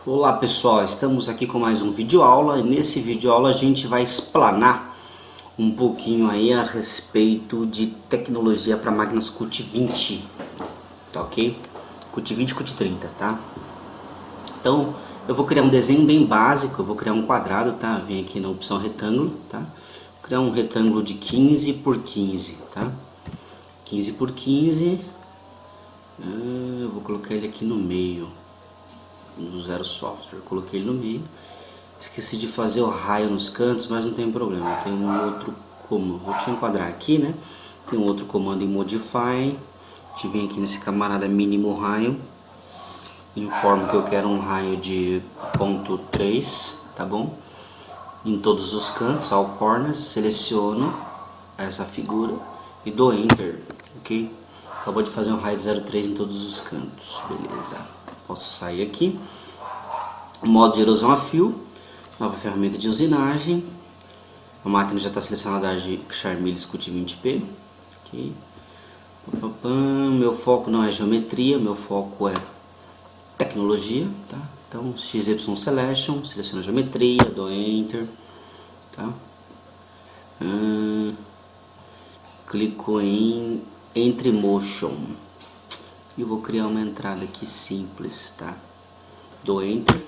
Olá pessoal, estamos aqui com mais um vídeo aula e nesse vídeo aula a gente vai explanar um pouquinho aí a respeito de tecnologia para máquinas CUT-20, tá ok? CUT-20 e CUT-30, tá? Então eu vou criar um desenho bem básico, eu vou criar um quadrado, tá? Vem aqui na opção retângulo, tá? Vou criar um retângulo de 15 por 15, tá? 15 por 15, eu vou colocar ele aqui no meio. Do Zero Software, coloquei ele no meio. Esqueci de fazer o raio nos cantos, mas não tem problema. Tem um outro comando, vou te enquadrar aqui, né? Tem um outro comando em Modify. A gente vem aqui nesse camarada mínimo raio. Informo que eu quero um raio de 0.3, tá bom? Em todos os cantos, all corners, seleciono essa figura e dou Enter, ok? Acabou de fazer um raio de 0.3 em todos os cantos, beleza. Posso sair aqui, modo de erosão a fio, nova ferramenta de usinagem, a máquina já está selecionada de Charmilles CUT-20P, okay. Meu foco não é geometria, meu foco é tecnologia, tá? Então XY Selection, seleciono a geometria, dou Enter, tá? Clico em Entre Motion. E vou criar uma entrada aqui simples, tá? Dou Enter.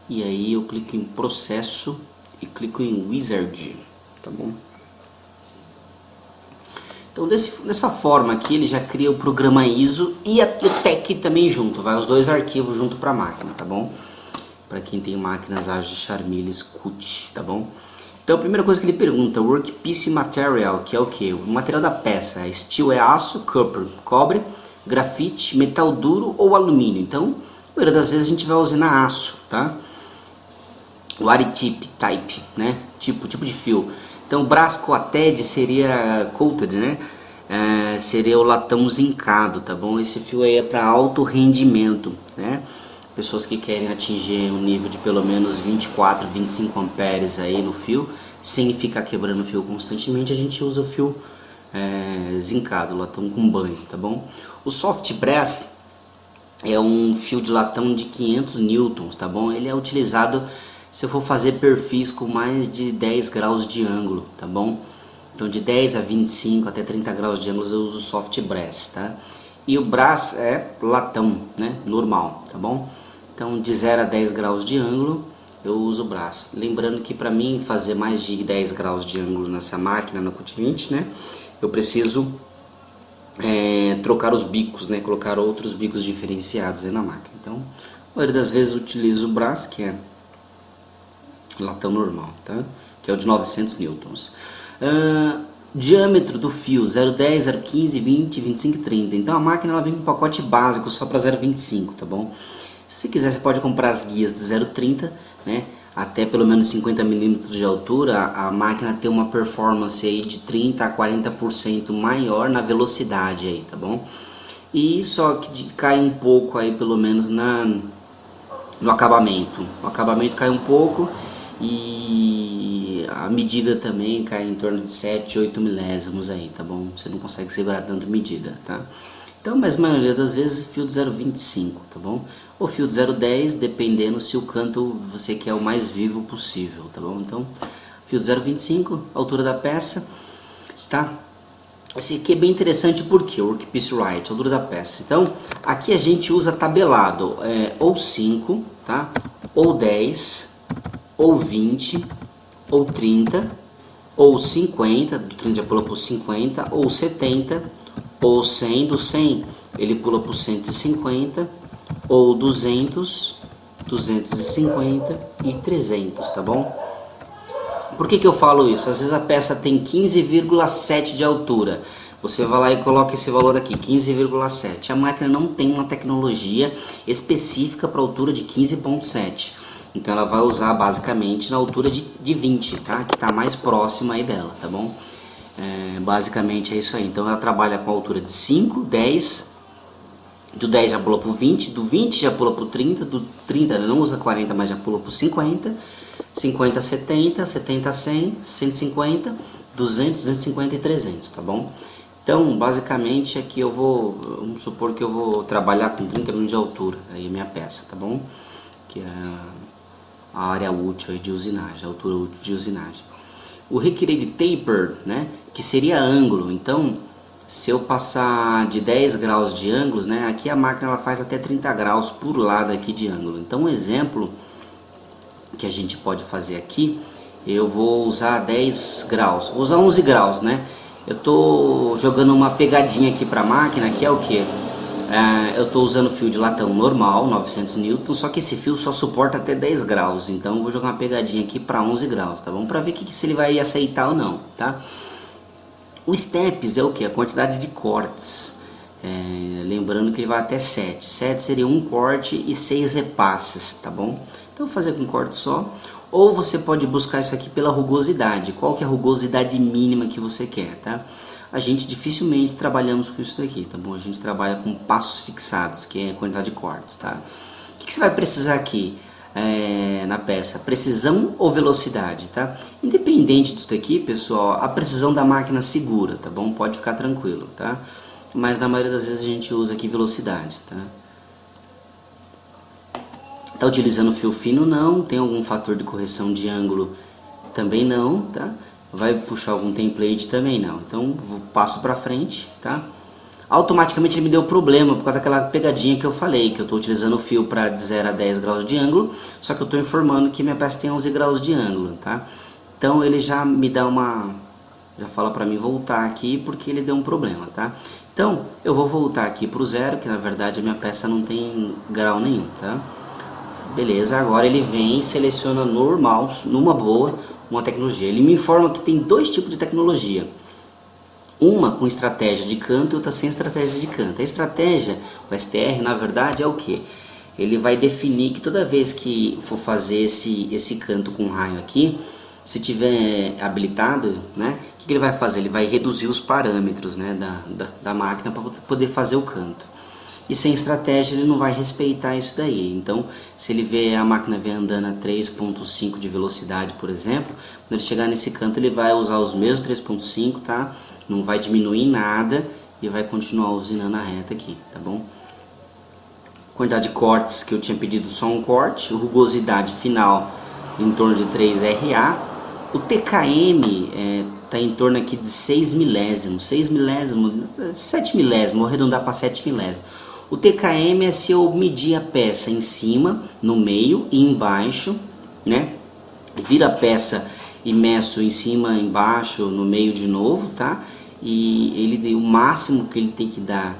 E aí eu clico em Processo e clico em Wizard, tá bom? Então dessa forma aqui ele já cria o programa ISO e o TEC também junto, vai os dois arquivos junto para a máquina, tá bom? Para quem tem máquinas ágeis de Charmilles CUT, tá bom? Então a primeira coisa que ele pergunta, Workpiece Material, que é o que? O material da peça, Steel é aço, Copper, cobre, grafite, metal duro ou alumínio. Então, a maioria das vezes a gente vai usar aço, tá? Wire type, né? Tipo de fio. Então, braço coated seria coated, né? Seria o latão zincado, tá bom? Esse fio aí é para alto rendimento, né? Pessoas que querem atingir um nível de pelo menos 24, 25 amperes aí no fio, sem ficar quebrando o fio constantemente, a gente usa o fio zincado, latão com banho, tá bom? O soft brass é um fio de latão de 500 newtons, tá bom? Ele é utilizado se eu for fazer perfis com mais de 10 graus de ângulo, tá bom? Então de 10 a 25 até 30 graus de ângulo eu uso soft brass, tá? E o brass é latão, né? Normal, tá bom? Então de 0 a 10 graus de ângulo eu uso o brass. Lembrando que para mim fazer mais de 10 graus de ângulo nessa máquina, no CUT-20, né? Eu preciso trocar os bicos, né? Colocar outros bicos diferenciados aí na máquina. Então, a maioria das vezes eu utilizo o brass, que é latão normal, tá? Que é o de 900 newtons. Diâmetro do fio 0,10, 0,15, 20, 25 e 30. Então a máquina ela vem com um pacote básico só para 0,25, tá bom? Se você quiser, você pode comprar as guias de 0,30, né? Até pelo menos 50 milímetros de altura, a máquina tem uma performance aí de 30 a 40% maior na velocidade aí, tá bom? E só que cai um pouco aí pelo menos no acabamento. O acabamento cai um pouco e a medida também cai em torno de 7, 8 milésimos aí, tá bom? Você não consegue segurar tanto medida, tá? Então, mas a maioria das vezes fio de 0,25, tá bom? Ou fio de 0,10, dependendo se o canto você quer o mais vivo possível, tá bom? Então, fio de 0,25, altura da peça, tá? Esse aqui é bem interessante porque Workpiece Right, altura da peça. Então, aqui a gente usa tabelado, ou 5, tá? Ou 10, ou 20, ou 30, ou 50, do 30 já pula para 50, ou 70, ou 100, do 100 ele pula para 150, ou 200, 250 e 300, tá bom? Por que eu falo isso? Às vezes a peça tem 15,7 de altura. Você vai lá e coloca esse valor aqui, 15,7. A máquina não tem uma tecnologia específica para altura de 15,7. Então ela vai usar basicamente na altura de 20, tá? Que está mais próxima aí dela, tá bom? Basicamente é isso aí. Então ela trabalha com a altura de 5, 10, do 10 já pula para o 20, do 20 já pula para o 30, do 30 ela não usa 40, mas já pula para o 50, 50 a 70, 70 a 100, 150, 200, 250 e 300, tá bom? Então, basicamente aqui vamos supor que eu vou trabalhar com 30 mm de altura, aí a minha peça, tá bom? Que é a área útil aí de usinagem, a altura útil de usinagem. O required taper, né, que seria ângulo, então se eu passar de 10 graus de ângulos, né, aqui a máquina ela faz até 30 graus por lado aqui de ângulo. Então um exemplo que a gente pode fazer aqui, eu vou usar 10 graus, vou usar 11 graus, né? Eu tô jogando uma pegadinha aqui para a máquina, que é o que? Eu estou usando fio de latão normal, 900 newtons, só que esse fio só suporta até 10 graus, então eu vou jogar uma pegadinha aqui para 11 graus, tá bom? Para ver se ele vai aceitar ou não, tá? O steps é o que? A quantidade de cortes, lembrando que ele vai até 7, 7 seria um corte e 6 repasses, tá bom? Então vou fazer com um corte só, ou você pode buscar isso aqui pela rugosidade, qual que é a rugosidade mínima que você quer, tá? A gente dificilmente trabalhamos com isso daqui, tá bom? A gente trabalha com passos fixados, que é a quantidade de cortes, tá? O que você vai precisar aqui na peça? Precisão ou velocidade, tá? Independente disso daqui, pessoal, a precisão da máquina segura, tá bom? Pode ficar tranquilo, tá? Mas na maioria das vezes a gente usa aqui velocidade, tá? Tá utilizando fio fino? Não. Tem algum fator de correção de ângulo? Também não, tá? Vai puxar algum template? Também não. Então passo para frente, tá? Automaticamente ele me deu problema por causa daquela pegadinha que eu falei, que eu estou utilizando o fio para de 0 a 10 graus de ângulo, só que eu estou informando que minha peça tem 11 graus de ângulo, tá? Então ele já me dá já fala para mim voltar aqui porque ele deu um problema, tá? Então eu vou voltar aqui para o 0, que na verdade a minha peça não tem grau nenhum, tá? Beleza, agora ele vem e seleciona normal, numa boa, uma tecnologia. Ele me informa que tem dois tipos de tecnologia. Uma com estratégia de canto e outra sem estratégia de canto. A estratégia, o STR, na verdade, é o que? Ele vai definir que toda vez que for fazer esse canto com raio aqui, se tiver habilitado, né, o que ele vai fazer? Ele vai reduzir os parâmetros, né, da máquina para poder fazer o canto. E sem estratégia ele não vai respeitar isso daí. Então, se ele vê a máquina andando a 3.5 de velocidade, por exemplo, quando ele chegar nesse canto ele vai usar os mesmos 3.5, tá? Não vai diminuir nada e vai continuar usinando a reta aqui, tá bom? Quantidade de cortes que eu tinha pedido só um corte, rugosidade final em torno de 3 RA. O TKM está em torno aqui de 6 milésimos, 6 milésimos, 7 milésimos, vou arredondar para 7 milésimos. O TKM é se eu medir a peça em cima, no meio e embaixo, né? Vira a peça e meço em cima, embaixo, no meio de novo, tá? E o máximo que ele tem que dar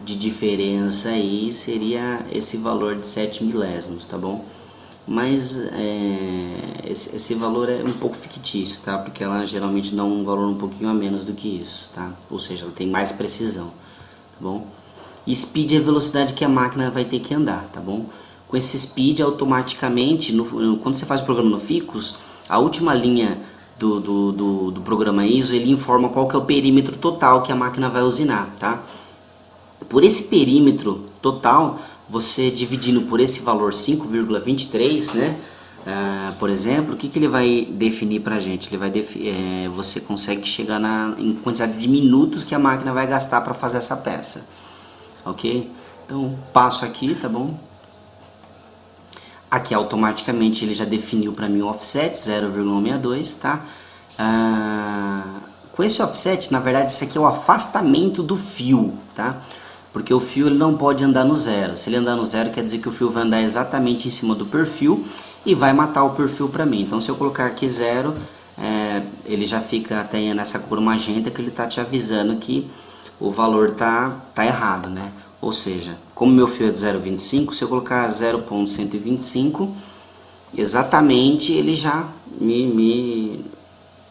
de diferença aí seria esse valor de 7 milésimos, tá bom? Mas esse valor é um pouco fictício, tá? Porque ela geralmente dá um valor um pouquinho a menos do que isso, tá? Ou seja, ela tem mais precisão, tá bom? E speed é a velocidade que a máquina vai ter que andar, tá bom? Com esse speed, automaticamente, quando você faz o programa no Ficus, a última linha do programa ISO, ele informa qual que é o perímetro total que a máquina vai usinar, tá? Por esse perímetro total, você dividindo por esse valor 5,23, né? Por exemplo, o que ele vai definir pra gente? Ele vai você consegue chegar em quantidade de minutos que a máquina vai gastar para fazer essa peça. Ok? Então passo aqui, tá bom? Aqui automaticamente ele já definiu para mim o offset 0,162, tá? Com esse offset, na verdade, isso aqui é o afastamento do fio, tá? Porque o fio ele não pode andar no zero. Se ele andar no zero, quer dizer que o fio vai andar exatamente em cima do perfil e vai matar o perfil para mim. Então se eu colocar aqui 0, ele já fica até nessa cor magenta que ele está te avisando que o valor tá errado, né? Ou seja, como meu fio é de 0,25, se eu colocar 0,125, exatamente ele já me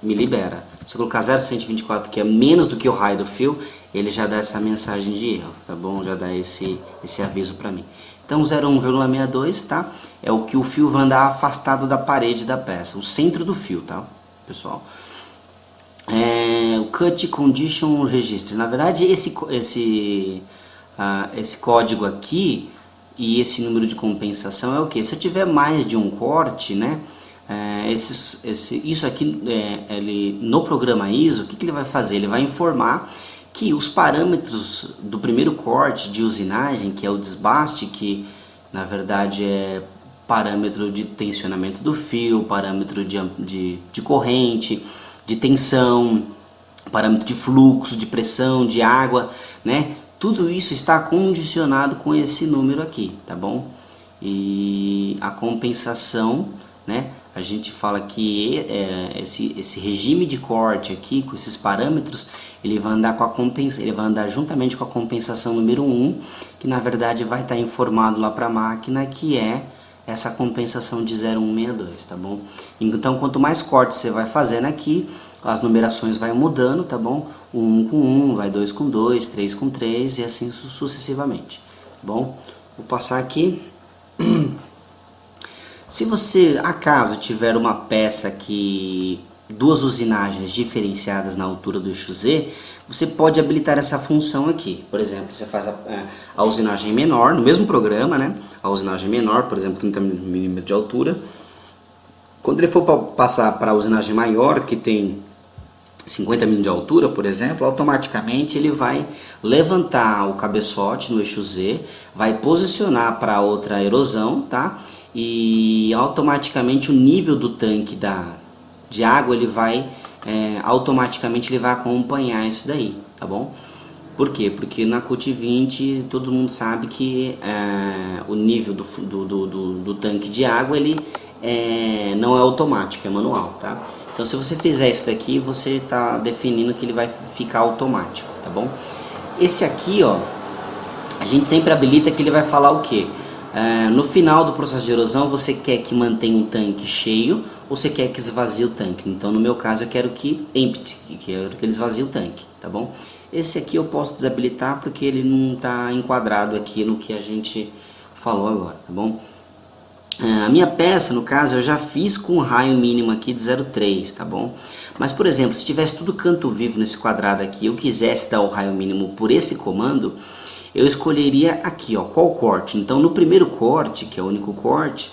libera. Se eu colocar 0,124, que é menos do que o raio do fio, ele já dá essa mensagem de erro, tá bom? Já dá esse aviso para mim. Então 0,1,62, tá? É o que o fio vai andar afastado da parede da peça, o centro do fio, tá, pessoal? O Cut Condition Register, na verdade esse código aqui e esse número de compensação é o que? Se eu tiver mais de um corte, né, isso aqui, ele, no programa ISO, o que ele vai fazer? Ele vai informar que os parâmetros do primeiro corte de usinagem, que é o desbaste, que na verdade é parâmetro de tensionamento do fio, parâmetro de corrente, de tensão, parâmetro de fluxo, de pressão, de água, né? Tudo isso está condicionado com esse número aqui, tá bom? E a compensação, né? A gente fala que esse regime de corte aqui, com esses parâmetros, ele vai andar ele vai andar juntamente com a compensação número 1, que na verdade vai estar informado lá para a máquina, que é essa compensação de 0162, tá bom? Então, quanto mais cortes você vai fazendo aqui, as numerações vai mudando, tá bom? 1 com 1, vai 2 com 2, 3 com 3 e assim sucessivamente, tá bom? Vou passar aqui. Se você, acaso, tiver uma peça que duas usinagens diferenciadas na altura do eixo Z, você pode habilitar essa função aqui. Por exemplo, você faz a usinagem menor, no mesmo programa, né? A usinagem menor, por exemplo, 30 mm de altura. Quando ele for passar para a usinagem maior, que tem 50 mm de altura, por exemplo, automaticamente ele vai levantar o cabeçote no eixo Z, vai posicionar para outra erosão, tá? E automaticamente o nível do tanque de água ele vai automaticamente ele vai acompanhar isso daí, tá bom? Por quê? Porque na CUT 20 todo mundo sabe que o nível do tanque de água ele não é automático, é manual, tá? Então se você fizer isso daqui, você está definindo que ele vai ficar automático, tá bom? Esse aqui, ó, a gente sempre habilita que ele vai falar o quê? No final do processo de erosão, você quer que mantenha um tanque cheio ou você quer que esvazie o tanque? Então, no meu caso, eu quero que empty, que quero que ele esvazie o tanque, tá bom? Esse aqui eu posso desabilitar porque ele não está enquadrado aqui no que a gente falou agora, tá bom? A minha peça, no caso, eu já fiz com raio mínimo aqui de 0,3, tá bom? Mas, por exemplo, se tivesse tudo canto vivo nesse quadrado aqui, eu quisesse dar o raio mínimo por esse comando, eu escolheria aqui, ó, qual corte. Então, no primeiro corte, que é o único corte,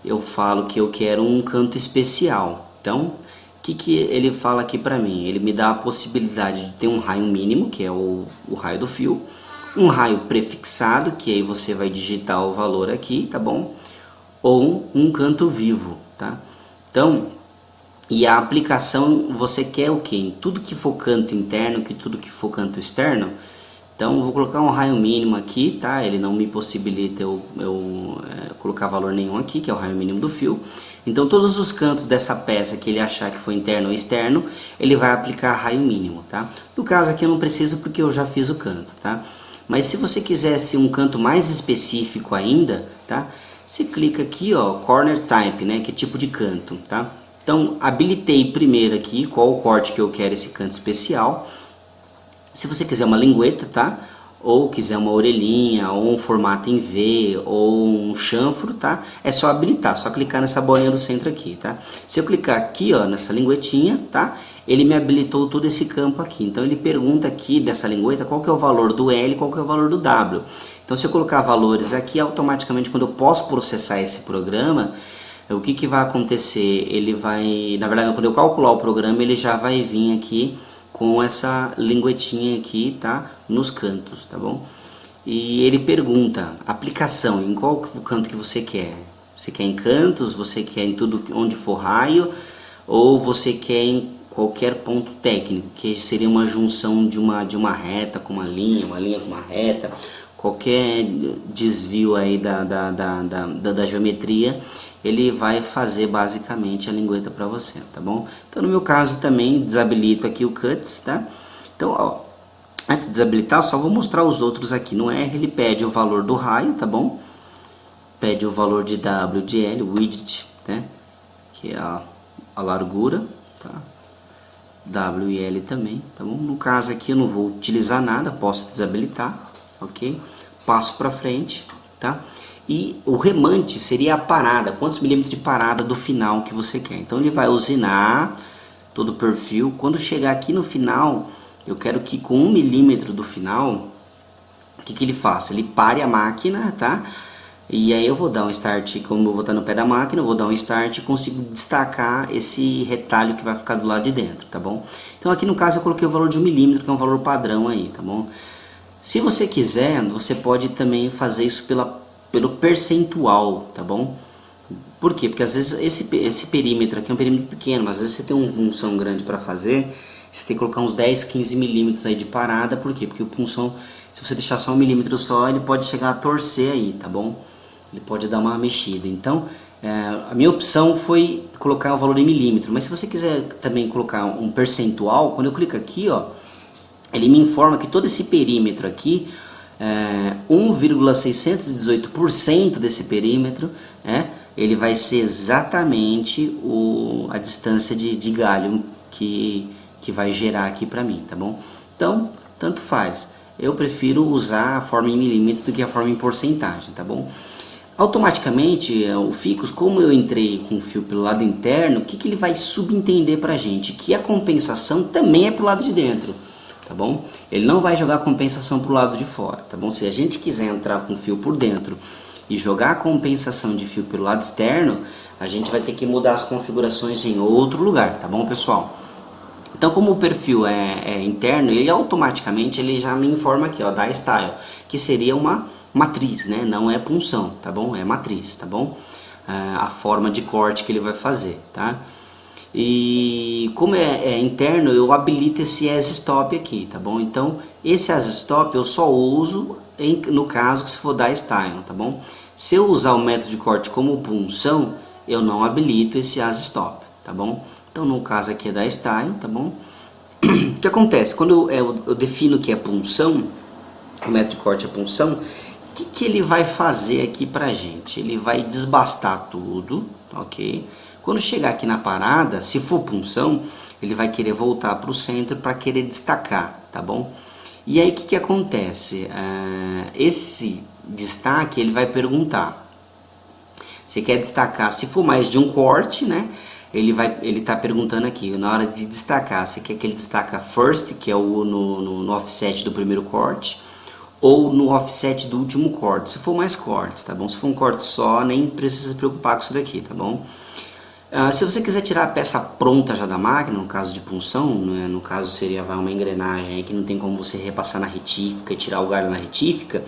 eu falo que eu quero um canto especial. Então, o que ele fala aqui para mim? Ele me dá a possibilidade de ter um raio mínimo, que é o raio do fio, um raio prefixado, que aí você vai digitar o valor aqui, tá bom? Ou um canto vivo, tá? Então, e a aplicação, você quer o quê? Em tudo que for canto interno, que tudo que for canto externo. Então, eu vou colocar um raio mínimo aqui, tá? Ele não me possibilita eu colocar valor nenhum aqui, que é o raio mínimo do fio. Então, todos os cantos dessa peça que ele achar que foi interno ou externo, ele vai aplicar raio mínimo, tá? No caso aqui eu não preciso porque eu já fiz o canto, tá? Mas se você quisesse um canto mais específico ainda, tá? Você clica aqui, ó, Corner Type, né? Que é tipo de canto, tá? Então, habilitei primeiro aqui qual o corte que eu quero esse canto especial. Se você quiser uma lingueta, tá? Ou quiser uma orelhinha, ou um formato em V, ou um chanfro, tá? É só habilitar, só clicar nessa bolinha do centro aqui, tá? Se eu clicar aqui, ó, nessa linguetinha, tá? Ele me habilitou todo esse campo aqui. Então ele pergunta aqui dessa lingueta qual que é o valor do L, qual que é o valor do W. Então se eu colocar valores aqui, automaticamente quando eu posso processar esse programa, o que vai acontecer? Ele vai, na verdade, quando eu calcular o programa, ele já vai vir aqui com essa linguetinha aqui, tá? Nos cantos, tá bom? E ele pergunta, aplicação, em qual canto que você quer? Você quer em cantos, você quer em tudo onde for raio, ou você quer em qualquer ponto técnico, que seria uma junção de uma reta com uma linha com uma reta, qualquer desvio aí da geometria, ele vai fazer basicamente a lingueta para você, tá bom? Então no meu caso também desabilito aqui o cuts, tá? Então, ó, antes de desabilitar, eu só vou mostrar os outros aqui. No R ele pede o valor do raio, tá bom? Pede o valor de W, de L, o width, né? Que é a largura, tá? W e L também, tá bom? No caso aqui eu não vou utilizar nada, posso desabilitar, ok? Passo para frente, tá? E o remante seria a parada, quantos milímetros de parada do final que você quer. Então ele vai usinar todo o perfil. Quando chegar aqui no final, eu quero que com 1 milímetro do final, o que ele faça? Ele pare a máquina, tá? E aí eu vou dar um start, como eu vou estar no pé da máquina, eu vou dar um start e consigo destacar esse retalho que vai ficar do lado de dentro, tá bom? Então aqui no caso eu coloquei o valor de 1 milímetro, que é um valor padrão aí, tá bom? Se você quiser, você pode também fazer isso pelo percentual, tá bom? Por quê? Porque às vezes esse perímetro aqui é um perímetro pequeno, mas às vezes você tem um punção grande para fazer, você tem que colocar uns 10, 15 milímetros aí de parada, por quê? Porque o punção, se você deixar só 1 milímetro só, ele pode chegar a torcer aí, tá bom? Ele pode dar uma mexida. Então, a minha opção foi colocar o valor em milímetro, mas se você quiser também colocar um percentual, quando eu clico aqui, ó, ele me informa que todo esse perímetro aqui, 1,618% desse perímetro, ele vai ser exatamente a distância de galho que vai gerar aqui para mim, tá bom? Então, tanto faz. Eu prefiro usar a forma em milímetros do que a forma em porcentagem, tá bom? Automaticamente, o Ficus, como eu entrei com o fio pelo lado interno, o que ele vai subentender para a gente? Que a compensação também é para o lado de dentro, tá bom? Ele não vai jogar a compensação para o lado de fora, tá bom? Se a gente quiser entrar com o fio por dentro e jogar a compensação de fio pelo lado externo, a gente vai ter que mudar as configurações em outro lugar, tá bom, pessoal? Então, como o perfil é interno, ele automaticamente ele já me informa aqui, ó, da style, que seria uma matriz, né? Não é punção, tá bom? É matriz, tá bom? A forma de corte que ele vai fazer, tá? E como é interno, eu habilito esse as stop aqui, tá bom? Então, esse as stop eu só uso no caso que se for dar style, tá bom? Se eu usar o método de corte como punção, eu não habilito esse as stop, tá bom? Então, no caso aqui é da style, tá bom? O que acontece? Quando eu defino que é punção, o método de corte é punção, o que ele vai fazer aqui pra gente? Ele vai desbastar tudo, ok? Quando chegar aqui na parada, se for punção, ele vai querer voltar para o centro para querer destacar, tá bom? E aí o que acontece? Esse destaque ele vai perguntar. Você quer destacar, se for mais de um corte, né? Ele tá perguntando aqui, na hora de destacar, você quer que ele destaca first, que é no offset do primeiro corte, ou no offset do último corte, se for mais cortes, tá bom? Se for um corte só, nem precisa se preocupar com isso daqui, tá bom? Se você quiser tirar a peça pronta já da máquina, no caso de punção, né, no caso seria uma engrenagem aí que não tem como você repassar na retífica e tirar o galho na retífica,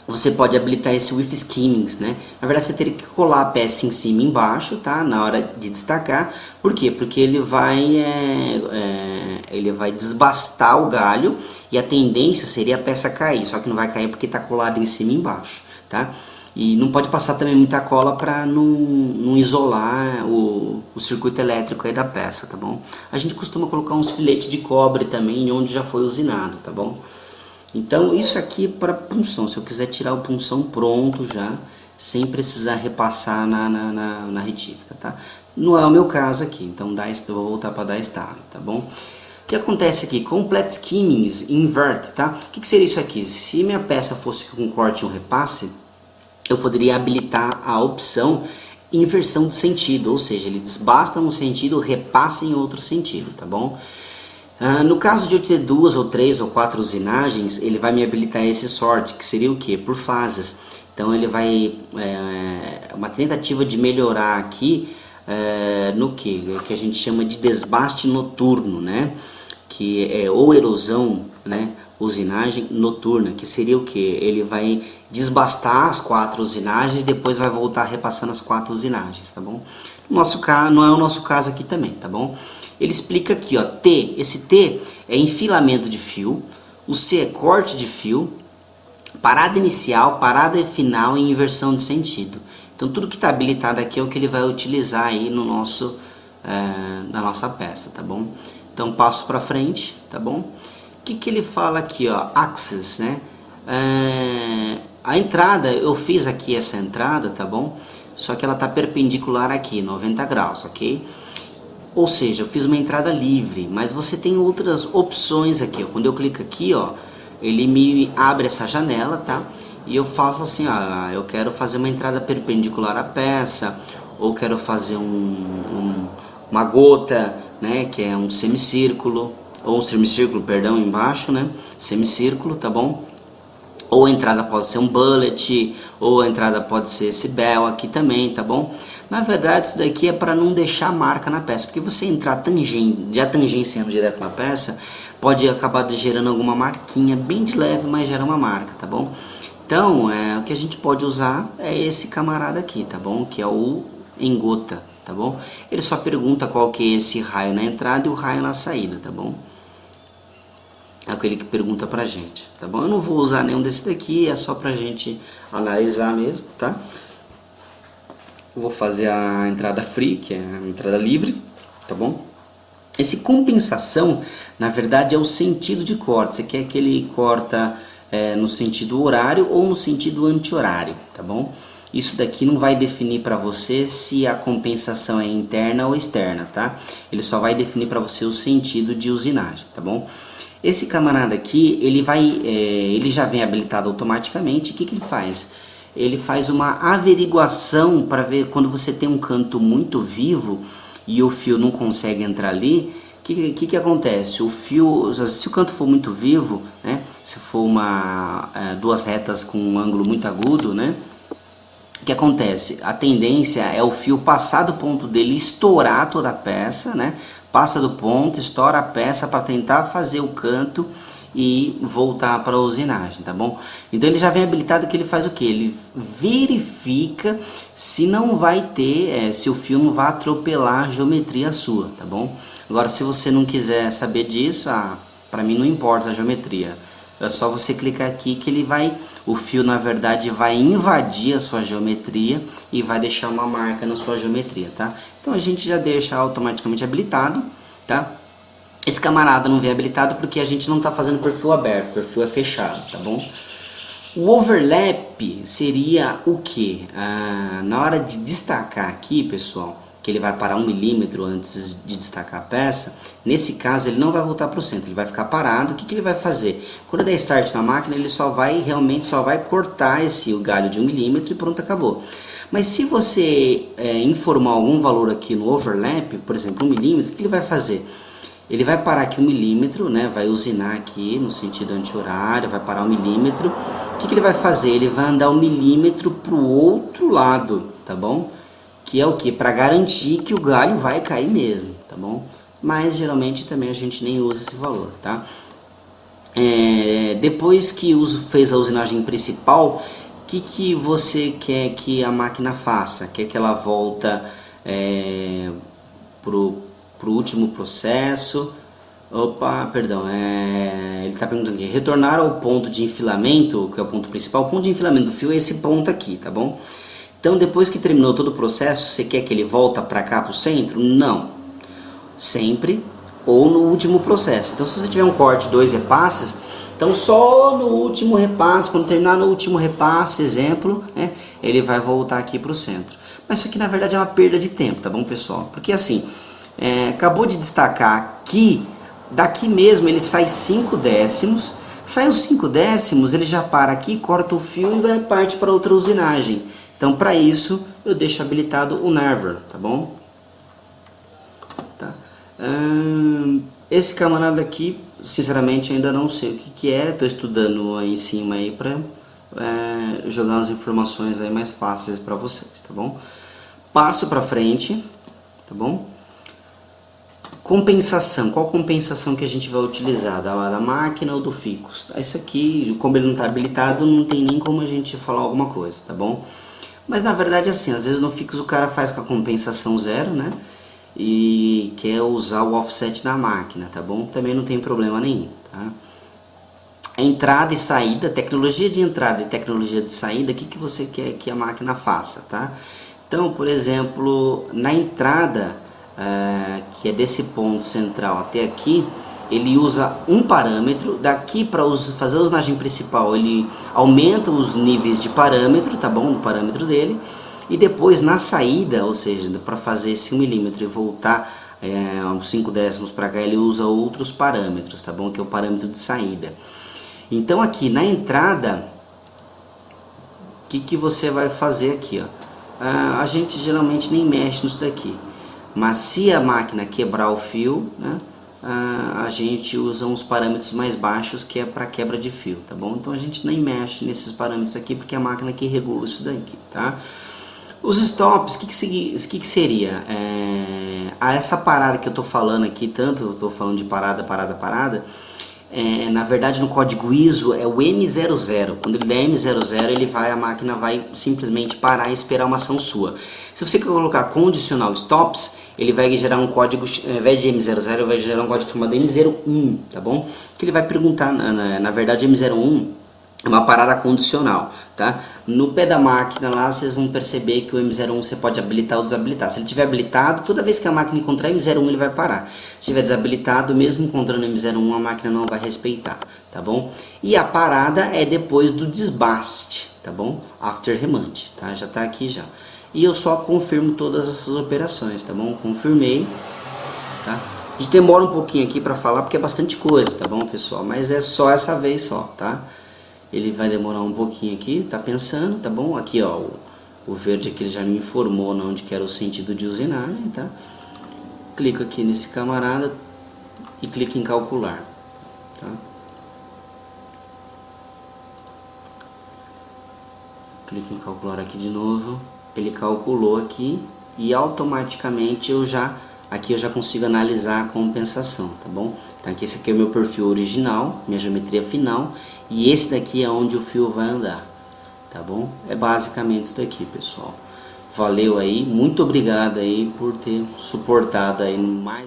você pode habilitar esse with skimmings, né? Na verdade você teria que colar a peça em cima e embaixo, tá? Na hora de destacar. Por quê? Porque ele vai desbastar o galho e a tendência seria a peça cair, só que não vai cair porque está colado em cima e embaixo, tá? E não pode passar também muita cola para não isolar o circuito elétrico aí da peça, tá bom? A gente costuma colocar uns filetes de cobre também onde já foi usinado, tá bom? Então isso aqui é para punção, se eu quiser tirar o punção pronto já, sem precisar repassar na retífica, tá? Não é o meu caso aqui, então eu vou voltar para dar start, tá bom? O que acontece aqui? Complete skimmings, invert, tá? O que seria isso aqui? Se minha peça fosse com corte ou repasse, eu poderia habilitar a opção inversão de sentido, ou seja, ele desbasta um sentido, repassa em outro sentido, tá bom? No caso de eu ter 2 ou 3 ou 4 usinagens, ele vai me habilitar esse sort, que seria o que? Por fases. Então ele vai, uma tentativa de melhorar aqui no que a gente chama de desbaste noturno, né? Que é ou erosão, né? Usinagem noturna, que seria o que? Ele vai desbastar as 4 usinagens e depois vai voltar repassando as 4 usinagens, tá bom? No nosso caso, não é o nosso caso aqui também, tá bom? Ele explica aqui, ó, T, esse T é enfilamento de fio, o C é corte de fio, parada inicial, parada final e inversão de sentido. Então tudo que está habilitado aqui é o que ele vai utilizar aí no na nossa peça, tá bom? Então passo para frente, tá bom? O que ele fala aqui, ó, axis, né? A entrada, eu fiz aqui essa entrada, tá bom? Só que ela está perpendicular aqui, 90 graus, ok? Ou seja, eu fiz uma entrada livre, mas você tem outras opções aqui, ó. Quando eu clico aqui, ó, ele me abre essa janela, tá? E eu faço assim, ó, eu quero fazer uma entrada perpendicular à peça, ou quero fazer uma gota, né, que é um semicírculo, ou um semicírculo, perdão, embaixo, né, semicírculo, tá bom? ou a entrada pode ser um bullet, ou a entrada pode ser esse bell aqui também, tá bom? Na verdade isso daqui é para não deixar marca na peça, porque você entrar já tangenciando direto na peça, pode acabar gerando alguma marquinha bem de leve, mas gera uma marca, tá bom? Então, o que a gente pode usar é esse camarada aqui, tá bom? Que é o em gota, tá bom? Ele só pergunta qual que é esse raio na entrada e o raio na saída, tá bom? É aquele que pergunta pra gente, tá bom? Eu não vou usar nenhum desse daqui, é só pra gente analisar mesmo, tá? Eu vou fazer a entrada free, que é a entrada livre, tá bom? Esse compensação, na verdade, é o sentido de corte. Você quer que ele corta no sentido horário ou no sentido anti-horário, tá bom? Isso daqui não vai definir para você se a compensação é interna ou externa, tá? Ele só vai definir para você o sentido de usinagem, tá bom? Esse camarada aqui, ele já vem habilitado automaticamente. O que ele faz? Ele faz uma averiguação para ver quando você tem um canto muito vivo e o fio não consegue entrar ali. O que acontece? O fio, se o canto for muito vivo, né? Se for duas retas com um ângulo muito agudo, né? O que acontece? A tendência é o fio passar do ponto dele, estourar toda a peça, né? Passa do ponto, estoura a peça para tentar fazer o canto e voltar para a usinagem, tá bom? Então ele já vem habilitado que ele faz o que? Ele verifica se não vai ter, se o fio não vai atropelar a geometria sua, tá bom? Agora, se você não quiser saber disso, para mim não importa a geometria. É só você clicar aqui que o fio na verdade vai invadir a sua geometria e vai deixar uma marca na sua geometria, tá? Então a gente já deixa automaticamente habilitado, tá? Esse camarada não vem habilitado porque a gente não está fazendo perfil aberto, o perfil é fechado, tá bom? O overlap seria o que? Na hora de destacar aqui, pessoal, que ele vai parar 1 milímetro antes de destacar a peça, nesse caso ele não vai voltar para o centro, ele vai ficar parado. O que ele vai fazer? Quando der start na máquina, ele realmente só vai cortar o galho de 1 milímetro e pronto, acabou. Mas se você informar algum valor aqui no overlap, por exemplo 1 milímetro, o que ele vai fazer? Ele vai parar aqui 1 milímetro, né? Vai usinar aqui no sentido anti-horário, vai parar 1 milímetro. O que ele vai fazer? Ele vai andar 1 milímetro para o outro lado, tá bom? Que é o que? Para garantir que o galho vai cair mesmo, tá bom? Mas geralmente também a gente nem usa esse valor, tá? Depois que fez a usinagem principal, o que você quer que a máquina faça? Quer que ela volta pro último processo? Ele está perguntando aqui, retornar ao ponto de enfilamento, que é o ponto principal. O ponto de enfilamento do fio é esse ponto aqui, tá bom? Então depois que terminou todo o processo, você quer que ele volta para cá para o centro? Não, sempre ou no último processo. Então se você tiver um corte, 2 repasses, então só no último repasse, quando terminar no último repasse, exemplo, né, ele vai voltar aqui para o centro. Mas isso aqui na verdade é uma perda de tempo, tá bom, pessoal? Porque assim, acabou de destacar aqui, daqui mesmo ele sai 5 décimos, sai os 5 décimos, ele já para aqui, corta o fio e vai parte para outra usinagem. Então para isso eu deixo habilitado o Never, tá bom? Tá. Esse camarada aqui, sinceramente ainda não sei o que é, estou estudando aí em cima aí para jogar umas informações aí mais fáceis para vocês, tá bom? Passo para frente, tá bom? Compensação, qual compensação que a gente vai utilizar? Da máquina ou do Ficus? Isso aqui, como ele não está habilitado, não tem nem como a gente falar alguma coisa, tá bom? Mas na verdade assim, às vezes no Ficus o cara faz com a compensação 0, né? E quer usar o offset da máquina, tá bom? Também não tem problema nenhum, tá? Entrada e saída, tecnologia de entrada e tecnologia de saída, o que você quer que a máquina faça, tá? Então, por exemplo, na entrada, que é desse ponto central até aqui, ele usa um parâmetro. Daqui para fazer a usinagem principal, ele aumenta os níveis de parâmetro, tá bom? O parâmetro dele. E depois na saída, ou seja, para fazer esse 1 milímetro e voltar uns 5 décimos para cá, ele usa outros parâmetros, tá bom? Que é o parâmetro de saída. Então aqui na entrada, o que você vai fazer aqui, ó? A gente geralmente nem mexe nisso daqui. Mas se a máquina quebrar o fio, né, a gente usa uns parâmetros mais baixos, que é para quebra de fio, tá bom? Então a gente nem mexe nesses parâmetros aqui, porque é a máquina que regula isso daqui, tá? Os stops, o que seria? Essa parada que eu tô falando aqui, tanto eu tô falando de parada, na verdade no código ISO é o M00. Quando ele der M00, a máquina vai simplesmente parar e esperar uma ação sua. Se você colocar conditional stops, ele vai gerar um código, ao invés de M00, ele vai gerar um código chamado M01, tá bom? Que ele vai perguntar, na verdade M01 é uma parada condicional, tá? No pé da máquina lá, vocês vão perceber que o M01 você pode habilitar ou desabilitar. Se ele estiver habilitado, toda vez que a máquina encontrar M01, ele vai parar. Se estiver desabilitado, mesmo encontrando M01, a máquina não vai respeitar, tá bom? E a parada é depois do desbaste, tá bom? After remand, tá? Já tá aqui já. E eu só confirmo todas essas operações, tá bom? Confirmei, tá? A gente demora um pouquinho aqui para falar, porque é bastante coisa, tá bom, pessoal? Mas é só essa vez só, tá? Ele vai demorar um pouquinho aqui, tá pensando, tá bom? Aqui, ó, o verde aqui ele já me informou onde que era o sentido de usinagem, tá? Clico aqui nesse camarada e clico em calcular, tá? Clico em calcular aqui de novo, ele calculou aqui e automaticamente aqui eu já consigo analisar a compensação, tá bom? Então aqui esse aqui é o meu perfil original, minha geometria final, e esse daqui é onde o fio vai andar, tá bom? É basicamente isso daqui, pessoal. Valeu aí, muito obrigado aí por ter suportado aí mais